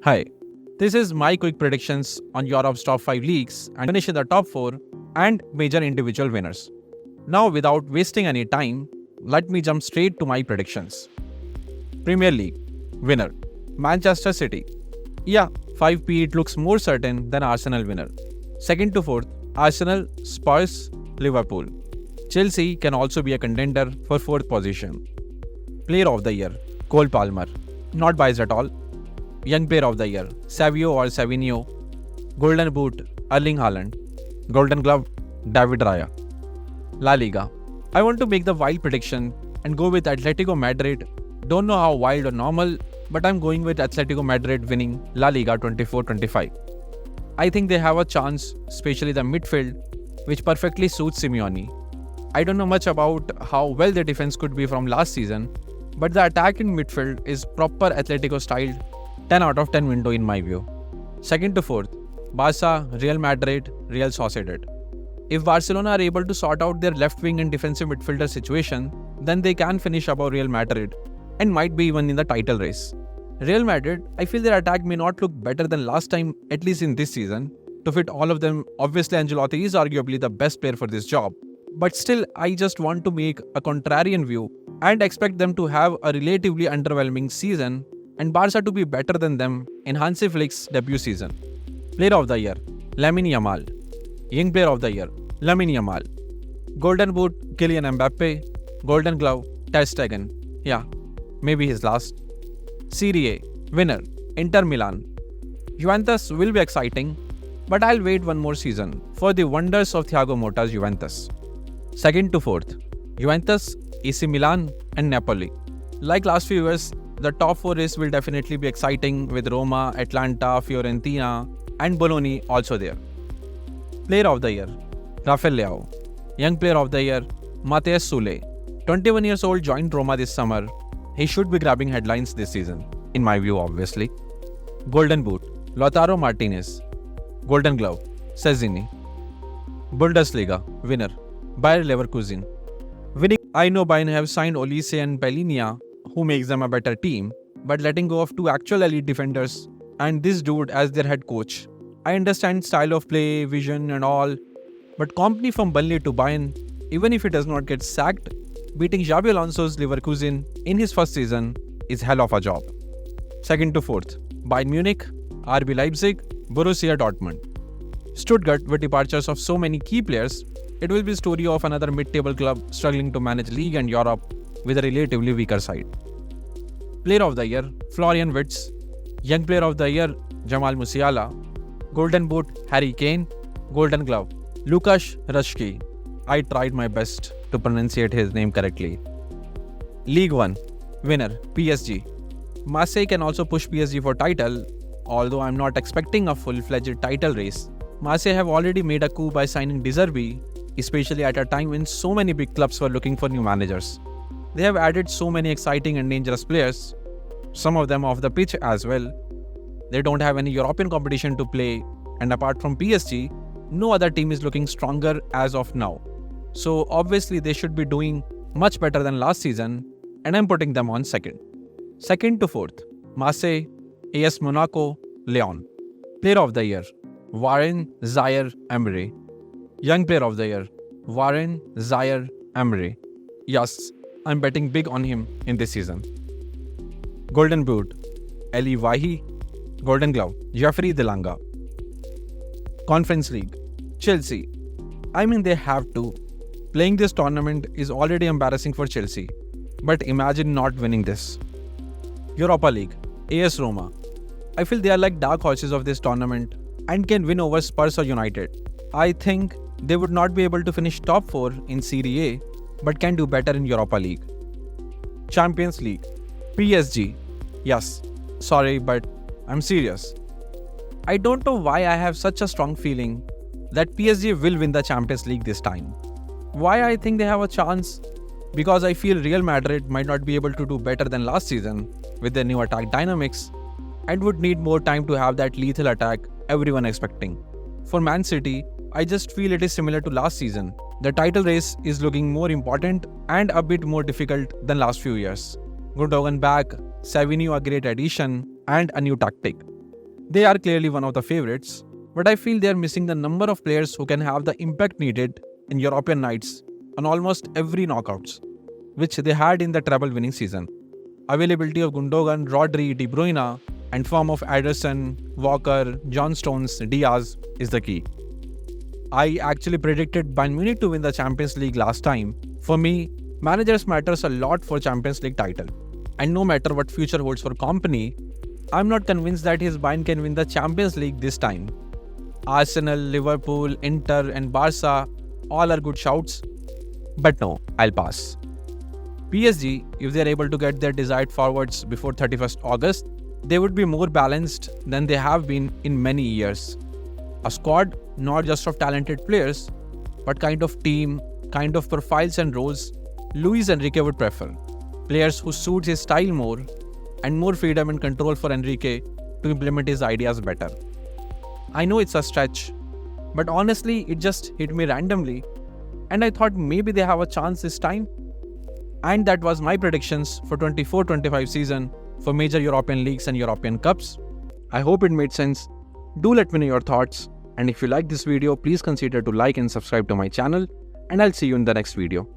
Hi, this is my quick predictions on Europe's top 5 leagues and finish in the top 4 and major individual winners. Now, without wasting any time, let me jump straight to my predictions. Premier League winner Manchester City. Yeah, 5p it looks more certain than Arsenal winner. Second to fourth, Arsenal, Spurs, Liverpool. Chelsea can also be a contender for fourth position. Player of the Year Cole Palmer. Not biased at all. Young Player of the Year Savio or Savinio. Golden Boot Erling Haaland. Golden Glove David Raya. La Liga. I want to make the wild prediction and go with Atletico Madrid. Don't know how wild or normal, but I'm going with Atletico Madrid winning La Liga 24-25. I think they have a chance, especially the midfield, which perfectly suits Simeone. I don't know much about how well the defense could be from last season, but the attack in midfield is proper Atletico styled 10 out of 10 window in my view. Second to fourth, Barca, Real Madrid, Real Sociedad. If Barcelona are able to sort out their left wing and defensive midfielder situation, then they can finish above Real Madrid and might be even in the title race. Real Madrid, I feel their attack may not look better than last time, at least in this season. To fit all of them, obviously Ancelotti is arguably the best player for this job. But still, I just want to make a contrarian view and expect them to have a relatively underwhelming season and Barca to be better than them in Hansi Flick's debut season. Player of the Year Lamine Yamal. Young Player of the Year Lamine Yamal. Golden Boot Kylian Mbappe. Golden Glove Ter Stegen. Yeah, maybe his last. Serie A winner Inter Milan. Juventus will be exciting, but I'll wait one more season for the wonders of Thiago Motta's Juventus. Second to fourth, Juventus, AC Milan and Napoli. Like last few years, the top 4 race will definitely be exciting with Roma, Atlanta, Fiorentina and Bologna also there. Player of the Year Rafael Leao. Young Player of the Year Matheus Sule. 21 years old, joined Roma this summer. He should be grabbing headlines this season, in my view obviously. Golden Boot Lautaro Martinez. Golden Glove Szczesny. Bundesliga winner Bayer Leverkusen. Winning, I know Bayern have signed Olise and Bellinia, who makes them a better team, but letting go of 2 actual elite defenders and this dude as their head coach. I understand style of play, vision and all, but company from Burnley to Bayern, even if he does not get sacked, beating Xabi Alonso's Leverkusen in his first season is hell of a job. Second to fourth, Bayern Munich, RB Leipzig, Borussia Dortmund. Stuttgart, with departures of so many key players, it will be a story of another mid-table club struggling to manage league and Europe with a relatively weaker side. Player of the Year Florian Wirtz. Young Player of the Year Jamal Musiala. Golden Boot Harry Kane. Golden Glove Lukasz Hrašky. I tried my best to pronunciate his name correctly. League 1 winner PSG. Marseille can also push PSG for title, although I'm not expecting a full-fledged title race. Marseille have already made a coup by signing De Zerbi, especially at a time when so many big clubs were looking for new managers. They have added so many exciting and dangerous players, some of them off the pitch as well. They don't have any European competition to play, and apart from PSG, no other team is looking stronger as of now. So obviously they should be doing much better than last season, and I'm putting them on second. Second to fourth, Marseille, AS Monaco, Lyon. Player of the Year Warren Zaire-Emery. Young Player of the Year Warren Zaire-Emery. Yes, I'm betting big on him in this season. Golden Boot Eli Wahi. Golden Glove Jeffrey Delanga. Conference League Chelsea. I mean, they have to. Playing this tournament is already embarrassing for Chelsea, but imagine not winning this. Europa League AS Roma. I feel they are like dark horses of this tournament and can win over Spurs or United. I think they would not be able to finish top 4 in Serie A, but can do better in Europa League. Champions League PSG. Yes, sorry, but I'm serious. I don't know why I have such a strong feeling that PSG will win the Champions League this time. Why I think they have a chance? Because I feel Real Madrid might not be able to do better than last season with their new attack dynamics and would need more time to have that lethal attack everyone expecting. For Man City, I just feel it is similar to last season. The title race is looking more important and a bit more difficult than last few years. Gundogan back, Savinio a great addition and a new tactic. They are clearly one of the favorites, but I feel they are missing the number of players who can have the impact needed in European nights on almost every knockouts, which they had in the treble winning season. Availability of Gundogan, Rodri, De Bruyne, and form of Ederson, Walker, John Stones, Diaz is the key. I actually predicted Bayern Munich to win the Champions League last time. For me, managers matters a lot for Champions League title. And no matter what future holds for Kompany, I'm not convinced that his Bayern can win the Champions League this time. Arsenal, Liverpool, Inter and Barca all are good shouts. But no, I'll pass. PSG, if they are able to get their desired forwards before 31st August, they would be more balanced than they have been in many years. A squad not just of talented players, but kind of team, kind of profiles and roles Luis Enrique would prefer. Players who suit his style more and more freedom and control for Enrique to implement his ideas better. I know it's a stretch, but honestly it just hit me randomly and I thought maybe they have a chance this time. And that was my predictions for 24-25 season for major European leagues and European Cups. I hope it made sense. Do let me know your thoughts, and if you like this video, please consider to like and subscribe to my channel, and I'll see you in the next video.